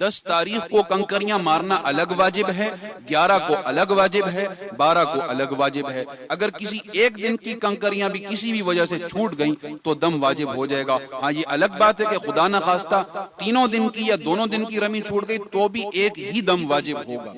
10 تاریخ کو کنکریاں مارنا الگ واجب ہے، 11 کو الگ واجب ہے، 12 کو الگ واجب ہے۔ اگر کسی ایک دن کی کنکریاں بھی کسی بھی وجہ سے چھوٹ گئیں تو دم واجب ہو جائے گا۔ ہاں یہ الگ بات ہے کہ خدا نخواستہ تینوں دن کی یا دونوں دن کی رمی چھوٹ گئی تو بھی ایک ہی دم واجب ہوگا۔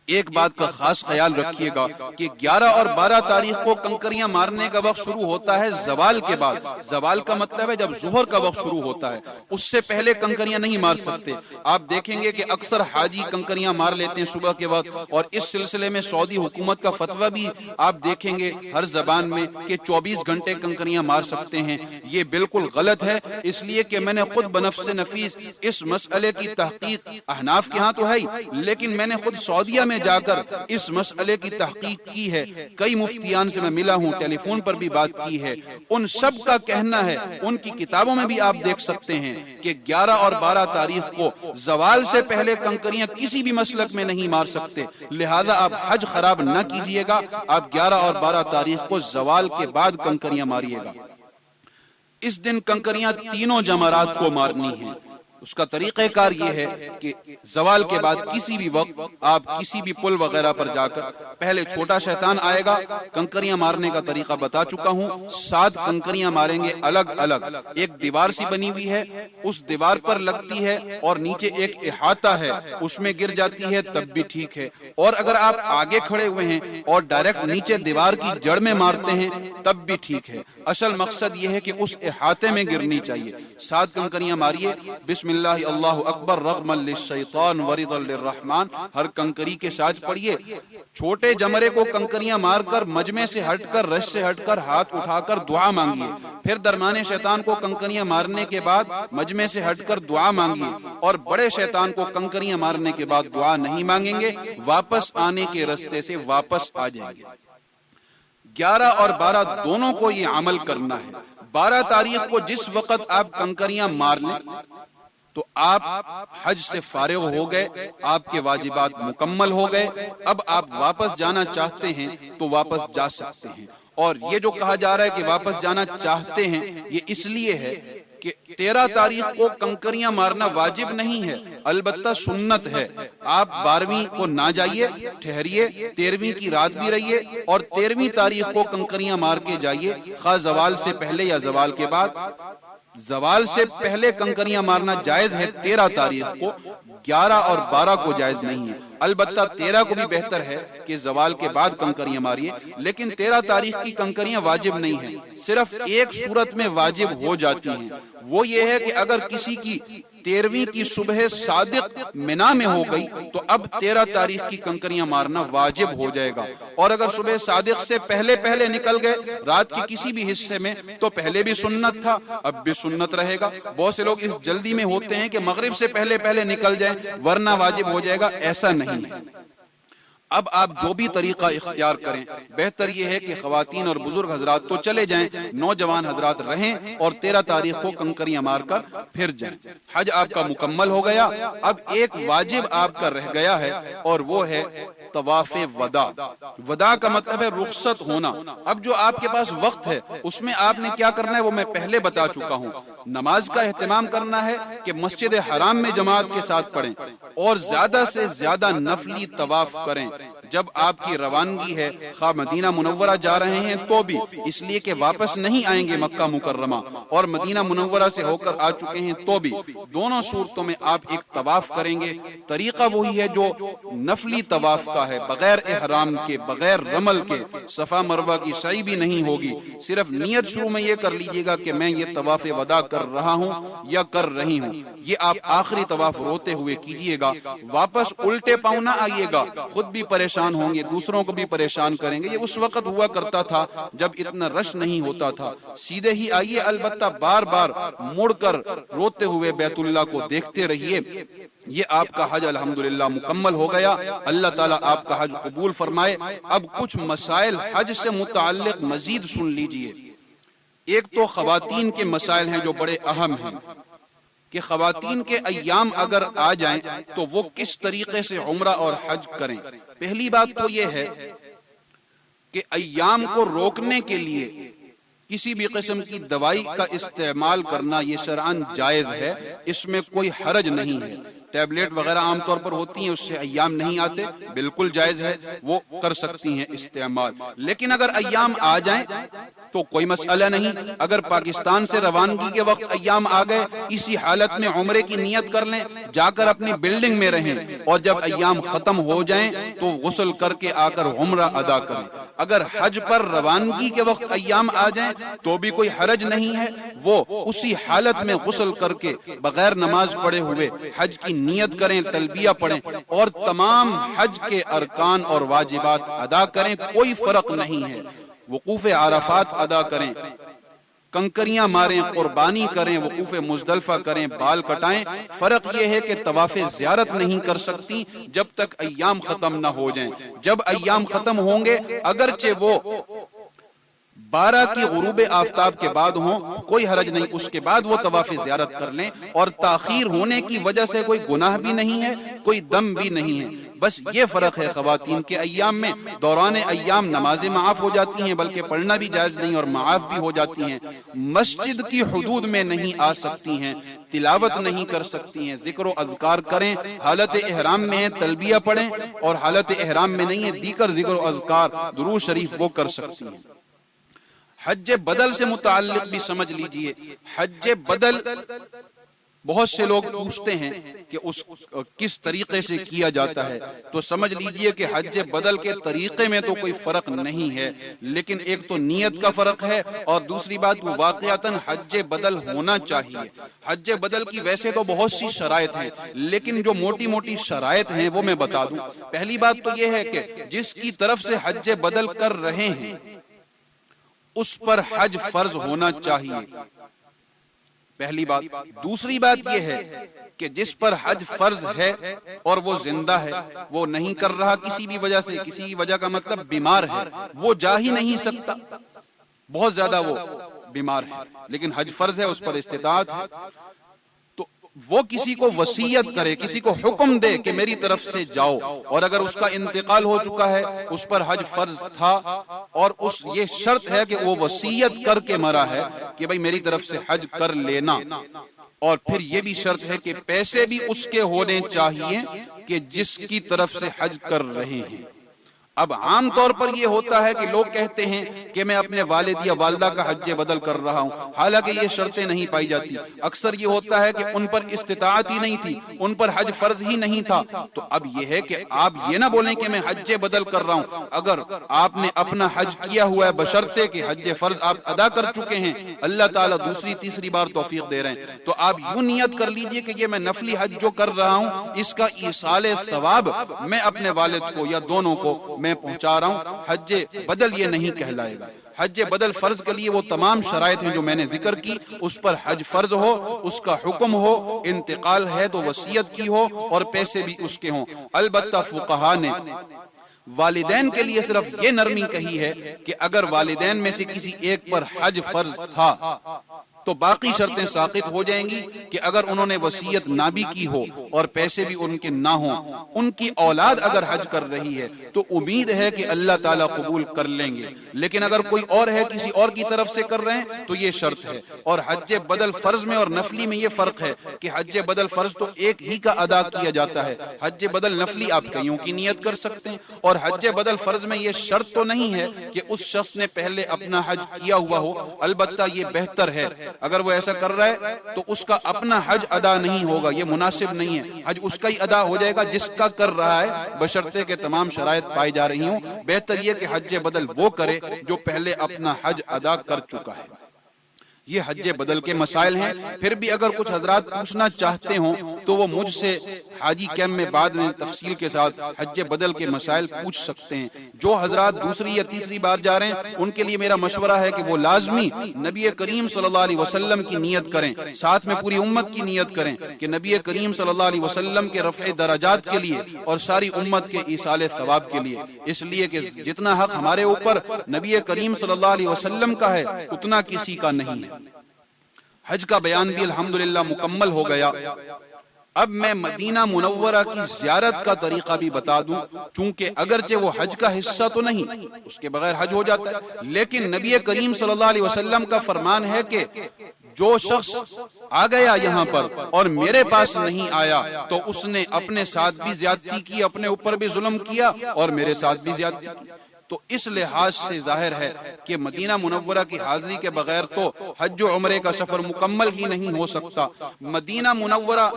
ایک بات کا خاص خیال رکھیے گا کہ 11 اور 12 تاریخ کو کنکریاں مارنے کا وقت شروع ہوتا ہے زوال کے بعد۔ زوال کا مطلب ہے جب ظہر کا وقت شروع ہوتا ہے، اس سے پہلے کنکریاں نہیں مار سکتے۔ آپ دیکھیں گے کہ اکثر حاجی کنکریاں مار لیتے ہیں صبح کے وقت، اور اس سلسلے میں سعودی حکومت کا فتویٰ بھی آپ دیکھیں گے ہر زبان میں کہ 24 گھنٹے کنکریاں مار سکتے ہیں۔ یہ بالکل غلط ہے، اس لیے کہ میں نے خود بنفس نفیس اس مسئلے کی تحقیق احناف کے ہاں تو ہے ہی، لیکن میں نے خود سعودیہ میں جا کر اس مسئلے کی تحقیق کی ہے۔ کئی مفتیان سے میں ملا ہوں، ٹیلی فون پر بھی بات کی ہے۔ ان سب کا کہنا ہے، ان کی کتابوں میں بھی آپ دیکھ سکتے ہیں کہ 11 اور 12 تاریخ کو زوال سے پہلے کنکریاں کسی بھی مسلک میں نہیں مار سکتے، لہذا آپ حج خراب نہ کیجیے گا۔ آپ 11 اور 12 تاریخ کو زوال کے بعد کنکریاں ماریے گا۔ اس دن کنکریاں تینوں جمرات کو مارنی ہیں۔ اس کا طریقہ کار یہ ہے کہ زوال کے بعد کسی بھی وقت آپ کسی بھی پل وغیرہ پر جا کر پہلے چھوٹا شیطان آئے گا، کنکریاں مارنے کا طریقہ بتا چکا ہوں، 7 کنکریاں ماریں گے الگ الگ۔ ایک دیوار سی بنی ہوئی ہے، اس دیوار پر لگتی ہے اور نیچے ایک احاطہ ہے، اس میں گر جاتی ہے تب بھی ٹھیک ہے۔ اور اگر آپ آگے کھڑے ہوئے ہیں اور ڈائریکٹ نیچے دیوار کی جڑ میں مارتے ہیں تب بھی ٹھیک ہے۔ اصل مقصد یہ ہے کہ اس احاطے میں گرنی چاہیے۔ 7 کنکریاں ماریے، بسم اللہ اللہ اکبر رغما للشیطان ورضا للرحمن، ہر کنکری کے ساتھ پڑھیے۔ چھوٹے جمرے کو کنکریاں مار کر مجمع سے ہٹ کر، رش سے ہٹ کر، ہاتھ اٹھا کر دعا مانگیے۔ پھر درمیانے شیطان کو کنکریاں مارنے کے بعد مجمع سے ہٹ کر دعا مانگیے، اور بڑے شیطان کو کنکریاں مارنے کے بعد دعا نہیں مانگیں گے، واپس آنے کے رستے سے واپس آ جائیں گے۔ 11 اور 12 دونوں کو یہ عمل کرنا ہے۔ 12 تاریخ کو جس وقت آپ کنکریاں مار لیں تو آپ حج سے فارغ ہو گئے، آپ کے واجبات مکمل ہو گئے۔ اب آپ واپس جانا چاہتے ہیں تو واپس جا سکتے ہیں۔ اور یہ جو کہا جا رہا ہے کہ واپس جانا چاہتے ہیں، یہ اس لیے ہے کہ 13 تاریخ کو کنکریاں مارنا واجب نہیں ہے، البتہ سنت ہے۔ آپ 12ویں کو نہ جائیے، ٹھہریے، 13ویں کی رات بھی رہیے اور 13ویں تاریخ کو کنکریاں مار کے جائیے، خواہ زوال سے پہلے یا زوال کے بعد۔ زوال سے پہلے کنکریاں مارنا جائز ہے 13 تاریخ کو، 11 اور 12 کو جائز نہیں ہے۔ البتہ 13 کو بھی بہتر ہے کہ زوال کے بعد کنکریاں ماریے، لیکن 13 تاریخ کی کنکریاں واجب نہیں ہیں، صرف ایک صورت میں واجب ہو جاتی ہیں، وہ یہ ہے کہ اگر کسی کی 13ویں کی صبح صادق منا میں ہو گئی تو اب 13 تاریخ کی کنکریاں مارنا واجب ہو جائے گا، اور اگر صبح صادق سے پہلے پہلے نکل گئے رات کی کسی بھی حصے میں تو پہلے بھی سنت تھا، اب بھی سنت رہے گا۔ بہت سے لوگ اس جلدی میں ہوتے ہیں کہ مغرب سے پہلے پہلے نکل جائیں ورنہ واجب ہو جائے گا، ایسا نہیں ہے۔ اب آپ جو بھی طریقہ اختیار کریں، بہتر یہ ہے کہ خواتین اور بزرگ حضرات تو چلے جائیں، نوجوان حضرات رہیں اور 13 تاریخ کو کنکریاں مار کر پھر جائیں۔ حج آپ کا مکمل ہو گیا، اب ایک واجب آپ کا رہ گیا ہے اور وہ ہے طواف وداع۔ وداع کا مطلب ہے رخصت ہونا۔ اب جو آپ کے پاس وقت ہے اس میں آپ نے کیا کرنا ہے وہ میں پہلے بتا چکا ہوں۔ نماز کا اہتمام کرنا ہے کہ مسجد حرام میں جماعت کے ساتھ پڑھیں اور زیادہ سے زیادہ نفلی طواف کریں۔ جب آپ کی روانگی ہے، خواہ مدینہ منورہ جا رہے ہیں تو بھی، اس لیے کہ واپس نہیں آئیں گے مکہ مکرمہ، اور مدینہ منورہ سے ہو کر آ چکے ہیں تو بھی، دونوں صورتوں میں آپ ایک طواف کریں گے۔ طریقہ وہی ہے جو نفلی طواف کا ہے، بغیر احرام کے، بغیر رمل کے، صفا مروہ کی سعی بھی نہیں ہوگی، صرف نیت شروع میں یہ کر لیجئے گا کہ میں یہ طواف وداع کر رہا ہوں یا کر رہی ہوں۔ یہ آپ آخری طواف روتے ہوئے کیجئے گا، واپس الٹے پاؤں نہ آئیے گا، خود بھی پریشان ہوں گے، دوسروں کو بھی پریشان کریں گے۔ یہ اس وقت ہوا کرتا تھا جب اتنا رش نہیں ہوتا تھا۔ سیدھے ہی آئیے، البتہ بار بار مڑ کر روتے ہوئے بیت اللہ کو دیکھتے رہیے۔ یہ آپ کا حج الحمدللہ مکمل ہو گیا، اللہ تعالیٰ آپ کا حج قبول فرمائے۔ اب کچھ مسائل حج سے متعلق مزید سن لیجئے۔ ایک تو خواتین کے مسائل ہیں جو بڑے اہم ہیں کہ خواتین کے ایام اگر آ جائیں تو وہ کس طریقے سے عمرہ اور حج کریں۔ پہلی بات تو یہ ہے کہ ایام کو روکنے کے لیے کسی بھی قسم کی دوائی کا استعمال کرنا یہ شرعاً جائز ہے، اس میں کوئی حرج نہیں ہے۔ ٹیبلیٹ وغیرہ عام طور پر ہوتی ہیں، اس سے ایام نہیں آتے، بالکل جائز ہے، وہ کر سکتی ہیں استعمال۔ لیکن اگر ایام آ جائیں تو کوئی مسئلہ نہیں، اگر پاکستان سے روانگی کے وقت ایام آ گئے، اسی حالت میں عمرے کی نیت کر لیں، جا کر اپنی بلڈنگ میں رہیں، اور جب ایام ختم ہو جائیں تو غسل کر کے آ کر عمرہ ادا کریں۔ اگر حج پر روانگی کے وقت ایام آ جائیں تو بھی کوئی حرج نہیں ہے، وہ اسی حالت میں غسل کر کے بغیر نماز پڑھے ہوئے حج کی نیت کریں، تلبیہ پڑھیں اور تمام حج کے ارکان اور واجبات ادا کریں، کوئی فرق نہیں ہے۔ وقوف عرفات ادا کریں، کنکریاں ماریں، قربانی کریں، وقوف مزدلفہ کریں، بال کٹائیں، فرق یہ ہے کہ طواف زیارت نہیں کر سکتی جب تک ایام ختم نہ ہو جائیں۔ جب ایام ختم ہوں گے، اگرچہ وہ 12 کی غروب آفتاب کے بعد ہوں، کوئی حرج نہیں، اس کے بعد وہ طواف زیارت کر لیں، اور تاخیر ہونے کی وجہ سے کوئی گناہ بھی نہیں ہے، کوئی دم بھی نہیں ہے۔ بس یہ فرق ہے خواتین کے ایام میں، دوران ایام نمازیں معاف ہو جاتی ہیں، بلکہ پڑھنا بھی جائز نہیں اور معاف بھی ہو جاتی ہیں، مسجد کی حدود میں نہیں آ سکتی ہیں، تلاوت نہیں کر سکتی ہیں، ذکر و اذکار کریں، حالت احرام میں ہے تلبیہ پڑھیں، اور حالت احرام میں نہیں ہے دیگر ذکر و اذکار درود شریف وہ کر سکتی ہیں۔ حج بدل سے متعلق بھی سمجھ لیجئے، حج بدل بہت سے لوگ پوچھتے ہیں کہ اس کس طریقے سے کیا جاتا ہے، تو سمجھ لیجئے کہ حج بدل کے طریقے میں تو کوئی فرق نہیں ہے، لیکن ایک تو نیت کا فرق ہے، اور دوسری بات وہ واقعتاً حج بدل ہونا چاہیے۔ حج بدل کی ویسے تو بہت سی شرائط ہیں، لیکن جو موٹی موٹی شرائط ہیں وہ میں بتا دوں۔ پہلی بات تو یہ ہے کہ جس کی طرف سے حج بدل کر رہے ہیں اس پر حج فرض ہونا چاہیے، پہلی بات۔ دوسری بات یہ ہے کہ جس پر حج فرض ہے اور وہ زندہ ہے، وہ نہیں کر رہا کسی بھی وجہ سے، کسی وجہ کا مطلب بیمار ہے، وہ جا ہی نہیں سکتا، بہت زیادہ وہ بیمار ہے، لیکن حج فرض ہے، اس پر استطاعت ہے، تو وہ کسی کو وصیت کرے، کسی کو حکم دے کہ میری طرف سے جاؤ، اور اگر اس کا انتقال ہو چکا ہے، اس پر حج فرض تھا، اور یہ شرط ہے کہ وہ وصیت کر کے مرا ہے کہ بھئی میری طرف سے حج کر لینا، اور پھر یہ بھی شرط ہے کہ پیسے بھی اس کے ہونے چاہیے کہ جس کی طرف سے حج کر رہے ہیں۔ اب عام طور پر یہ ہوتا ہے کہ لوگ کہتے ہیں کہ میں اپنے والد یا والدہ کا حج بدل کر رہا ہوں، حالانکہ یہ شرطیں نہیں پائی جاتی۔ اکثر یہ ہوتا ہے کہ ان پر استطاعت ہی نہیں تھی، ان پر حج فرض ہی نہیں تھا، تو اب یہ ہے کہ آپ یہ نہ بولیں کہ میں حج بدل کر رہا ہوں۔ اگر آپ نے اپنا حج کیا ہوا ہے بشرطے کہ حج فرض آپ ادا کر چکے ہیں، اللہ تعالیٰ دوسری تیسری بار توفیق دے رہے ہیں، تو آپ یوں نیت کر لیجئے کہ یہ میں نفلی حج جو کر رہا ہوں اس کا ایصال ثواب میں اپنے والد کو یا دونوں کو میں پہنچا رہا ہوں، حج بدل یہ نہیں کہلائے گا۔ حج بدل فرض کے لیے وہ تمام شرائط ہیں جو میں نے ذکر کی، اس پر حج فرض ہو، اس کا حکم ہو، انتقال ہے تو وصیت کی ہو، اور پیسے بھی اس کے ہوں۔ البتہ فقہا نے والدین کے لیے صرف یہ نرمی کہی ہے کہ اگر والدین میں سے کسی ایک پر حج فرض تھا تو باقی شرطیں ساقط ہو جائیں گی، کہ اگر انہوں نے وصیت نہ بھی کی ہو اور پیسے بھی ان کے نہ ہوں، ان کی اولاد اگر حج کر رہی ہے تو امید ہے کہ اللہ تعالیٰ قبول کر لیں گے، لیکن اگر کوئی اور ہے کسی اور کی طرف سے کر رہے ہیں تو یہ شرط ہے۔ اور حج بدل فرض میں اور نفلی میں یہ فرق ہے کہ حج بدل فرض تو ایک ہی کا ادا کیا جاتا ہے، حج بدل نفلی آپ کئیوں کی نیت کر سکتے ہیں، اور حج بدل فرض میں یہ شرط تو نہیں ہے کہ اس شخص نے پہلے اپنا حج کیا ہوا ہو، البتہ یہ بہتر ہے اگر وہ ایسا کر رہا ہے تو اس کا اپنا حج ادا نہیں ہوگا، یہ مناسب نہیں ہے، حج اس کا ہی ادا ہو جائے گا جس کا کر رہا ہے، بشرطے کہ تمام شرائط پائی جا رہی ہوں۔ بہتر یہ کہ حج بدل وہ کرے جو پہلے اپنا حج ادا کر چکا ہے۔ یہ حج بدل کے مسائل ہیں، پھر بھی اگر کچھ حضرات پوچھنا چاہتے ہوں تو وہ مجھ سے حاجی کیمپ میں بعد میں تفصیل کے ساتھ حج بدل کے مسائل پوچھ سکتے ہیں۔ جو حضرات دوسری یا تیسری بار جا رہے ہیں ان کے لیے میرا مشورہ ہے کہ وہ لازمی نبی کریم صلی اللہ علیہ وسلم کی نیت کریں، ساتھ میں پوری امت کی نیت کریں کہ نبی کریم صلی اللہ علیہ وسلم کے رفع درجات کے لیے اور ساری امت کے ایصال ثواب کے لیے، اس لیے کہ جتنا حق ہمارے اوپر نبی کریم صلی اللہ علیہ وسلم کا ہے اتنا کسی کا نہیں ہے۔ حج کا بیان بھی الحمدللہ مکمل ہو گیا۔ اب میں مدینہ منورہ کی زیارت کا طریقہ بھی بتا دوں، چونکہ اگرچہ وہ حج کا حصہ تو نہیں، اس کے بغیر حج ہو جاتا ہے، لیکن نبی کریم صلی اللہ علیہ وسلم کا فرمان ہے کہ جو شخص آ گیا یہاں پر اور میرے پاس نہیں آیا تو اس نے اپنے ساتھ بھی زیادتی کی، اپنے اوپر بھی ظلم کیا اور میرے ساتھ بھی زیادتی کی۔ تو اس لحاظ سے ظاہر ہے کہ مدینہ منورہ کی حاضری کے بغیر تو حج و عمرے کا سفر مکمل ہی نہیں ہو سکتا۔ مدینہ منورہ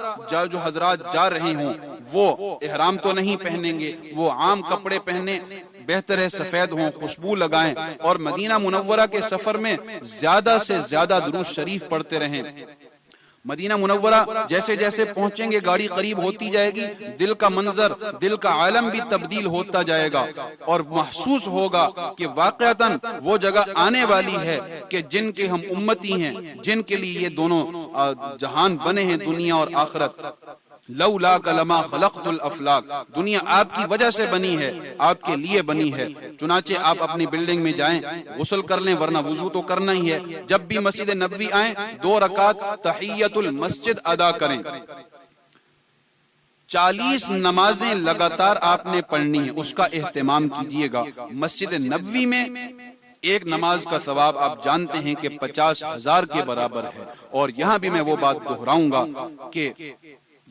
جو حضرات جا رہے ہوں وہ احرام تو نہیں پہنیں گے، وہ عام کپڑے پہنے، بہتر ہے سفید ہوں، خوشبو لگائیں اور مدینہ منورہ کے سفر میں زیادہ سے زیادہ درود شریف پڑھتے رہیں۔ مدینہ منورہ جیسے جیسے پہنچیں گے گاڑی قریب ہوتی جائے گی، دل کا منظر، دل کا عالم بھی تبدیل ہوتا جائے گا اور محسوس ہوگا کہ واقعتاً وہ جگہ آنے والی ہے کہ جن کے ہم امتی ہیں، جن کے لیے یہ دونوں جہان بنے ہیں، دنیا اور آخرت۔ لولاک لما خلقت الافلاک، دنیا آپ کی وجہ سے بنی ہے، آپ کے لیے بنی ہے۔ چنانچہ آپ اپنی بلڈنگ میں جائیں، غسل کر لیں، ورنہ وضو تو کرنا ہی ہے۔ جب بھی مسجد نبوی آئیں 2 رکعت تحیت المسجد ادا کریں۔ 40 نمازیں لگاتار آپ نے پڑھنی ہیں، اس کا اہتمام کیجیے گا۔ مسجد نبوی میں ایک نماز کا ثواب آپ جانتے ہیں کہ 50,000 کے برابر ہے، اور یہاں بھی میں وہ بات دہراؤں گا کہ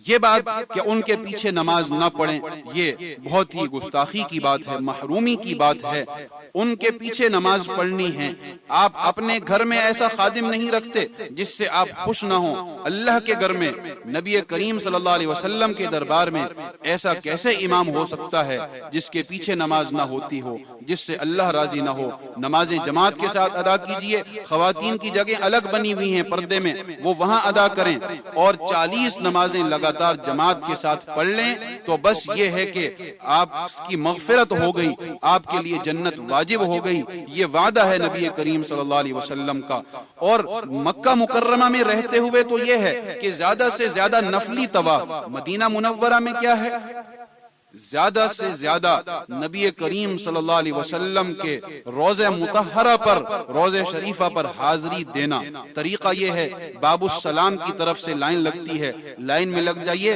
یہ بات کہ ان کے پیچھے نماز نہ پڑھیں یہ بہت ہی گستاخی کی بات ہے، محرومی کی بات ہے۔ ان کے پیچھے نماز پڑھنی ہے۔ آپ اپنے گھر میں ایسا خادم نہیں رکھتے جس سے آپ خوش نہ ہوں۔ اللہ کے گھر میں، نبی کریم صلی اللہ علیہ وسلم کے دربار میں ایسا کیسے امام ہو سکتا ہے جس کے پیچھے نماز نہ ہوتی ہو، جس سے اللہ راضی نہ ہو؟ نمازیں جماعت کے ساتھ ادا کیجیے۔ خواتین کی جگہ الگ بنی ہوئی ہیں پردے میں، وہ وہاں ادا کریں، اور 40 نمازیں لگاتار جماعت کے ساتھ پڑھ لیں تو بس یہ ہے کہ آپ کی مغفرت ہو گئی، آپ کے لیے جنت واجب ہو گئی۔ یہ وعدہ ہے نبی کریم صلی اللہ علیہ وسلم کا۔ اور مکہ مکرمہ میں رہتے ہوئے تو یہ ہے کہ زیادہ سے زیادہ نفلی طواف۔ مدینہ منورہ میں کیا ہے؟ زیادہ سے زیادہ نبی کریم صلی اللہ علیہ وسلم کے روضہ مطہرہ پر، روضہ شریفہ پر حاضری دینا۔ طریقہ یہ ہے، باب السلام کی طرف سے لائن لگتی ہے، لائن میں لگ جائیے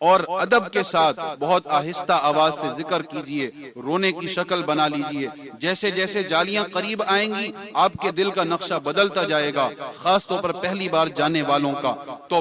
اور ادب کے ساتھ بہت آہستہ آواز سے ذکر کیجئے، رونے کی شکل بنا لیجئے۔ جیسے جیسے جالیاں قریب آئیں گی آپ کے دل کا نقشہ بدلتا جائے گا، خاص طور پر پہلی بار جانے والوں کا۔ تو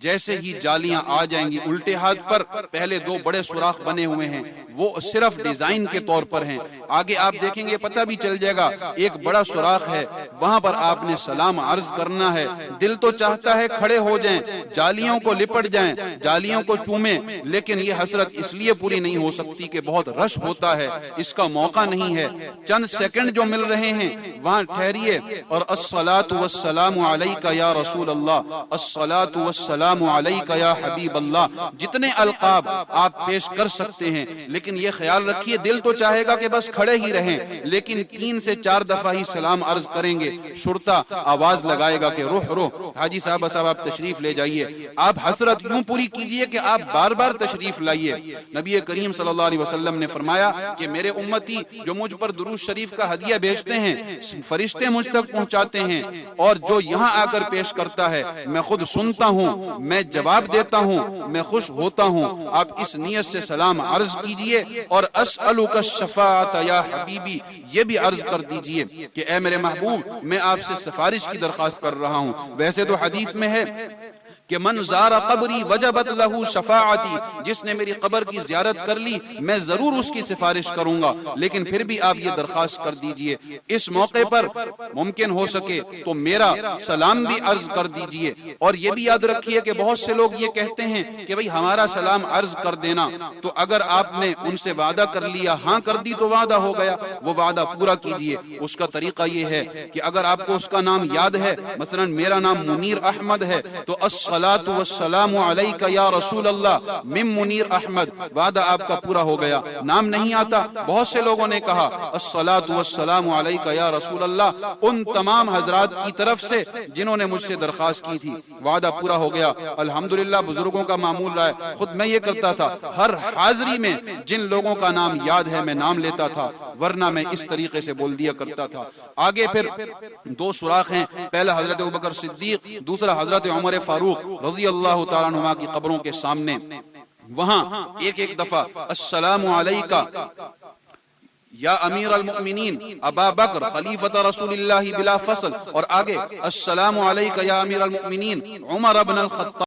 جیسے ہی جالیاں آ جائیں گی، الٹے ہاتھ پر پہلے 2 بڑے سوراخ بنے ہوئے ہیں، وہ صرف ڈیزائن کے طور پر ہیں۔ آگے آپ دیکھیں گے پتہ بھی چل جائے گا، ایک بڑا سوراخ ہے، وہاں پر آپ نے سلام عرض کرنا ہے۔ دل تو چاہتا ہے کھڑے ہو جائیں، جالیوں کو لپٹ جائیں، جالیوں کو چومیں، لیکن یہ حسرت اس لیے پوری نہیں ہو سکتی کہ بہت رش ہوتا ہے، اس کا موقع نہیں ہے۔ چند سیکنڈ جو مل رہے ہیں وہاں ٹھہریے اور الصلاۃ والسلام علیک یا رسول اللہ، الصلاۃ والسلام علیک یا حبیب اللہ، جتنے القاب آپ پیش کر سکتے ہیں۔ لیکن یہ خیال رکھیے، دل تو چاہے گا کہ بس کھڑے ہی رہیں، لیکن 3 سے 4 دفعہ ہی سلام عرض کریں گے۔ شرطا آواز لگائے گا کہ روح روح، حاجی صاحب آپ تشریف لے جائیے۔ آپ حسرت یوں پوری کیجئے کہ آپ بار بار تشریف لائیے۔ نبی کریم صلی اللہ علیہ وسلم نے فرمایا کہ میرے امتی جو مجھ پر درود شریف کا ہدیہ بھیجتے ہیں، فرشتے مجھ تک پہنچاتے ہیں، اور جو یہاں آ کر پیش کرتا ہے میں خود سنتا ہوں، میں جواب دیتا ہوں، میں خوش ہوتا ہوں۔ آپ اس نیت سے سلام عرض کیجئے اور اسألک الشفاعۃ یا حبیبی، یہ بھی عرض کر دیجئے کہ اے میرے محبوب، میں آپ سے سفارش کی درخواست کر رہا ہوں۔ ویسے تو حدیث میں ہے کہ من زار قبری وجبت لہ شفاعتی، جس نے میری قبر کی زیارت کر لی میں ضرور اس کی سفارش کروں گا، لیکن پھر بھی آپ یہ درخواست کر دیجئے اس موقع پر ممکن ہو سکے تو میرا سلام بھی عرض کر دیجئے۔ اور یہ بھی یاد رکھیے کہ بہت سے لوگ یہ کہتے ہیں کہ بھئی ہمارا سلام عرض کر دینا، تو اگر آپ نے ان سے وعدہ کر لیا، ہاں کر دی تو وعدہ ہو گیا، وہ وعدہ پورا کیجئے۔ اس کا طریقہ یہ ہے کہ اگر آپ کو اس کا نام یاد ہے، مثلا میرا نام منیر احمد ہے، تو الصلاۃ والسلام علیک یا رسول اللہ من منیر احمد، وعدہ آپ کا پورا ہو گیا۔ نام نہیں آتا، بہت سے لوگوں نے کہا الصلاۃ والسلام علیک یا رسول اللہ، ان تمام حضرات کی طرف سے جنہوں نے مجھ سے درخواست کی تھی، وعدہ پورا ہو گیا۔ الحمدللہ بزرگوں کا معمول رہا ہے، خود میں یہ کرتا تھا، ہر حاضری میں جن لوگوں کا نام یاد ہے میں نام لیتا تھا، ورنہ میں اس طریقے سے بول دیا کرتا تھا۔ آگے پھر 2 سوراخ ہیں، پہلا حضرت ابوبکر صدیق، دوسرا حضرت عمر فاروق رضی اللہ تعالیٰ عنہ کی قبروں کے سامنے، وہاں ایک ایک دفعہ السلام علیکہ یا امیر المؤمنین ابا بکر خلیفۃ رسول اللہ بلا فصل، اور آگے السلام علیک یا امیر المؤمنین عمر بن الخطاب